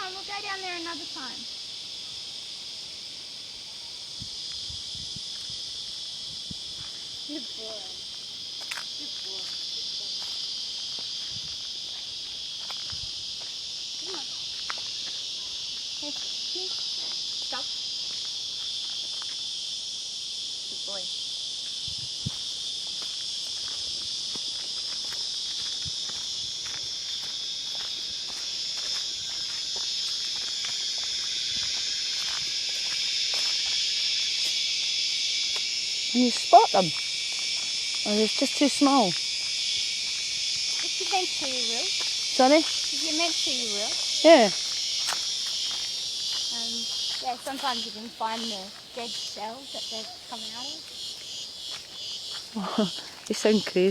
on, we'll go down there another time. Good boy. Good boy. Come on. Hey, stop. Good boy. Can you spot them? Or it's just too small? If you're meant to, you will. Sorry? If you're meant to, you will. Yeah. Yeah, sometimes you can find the dead cells that they've come out of. You sound crazy.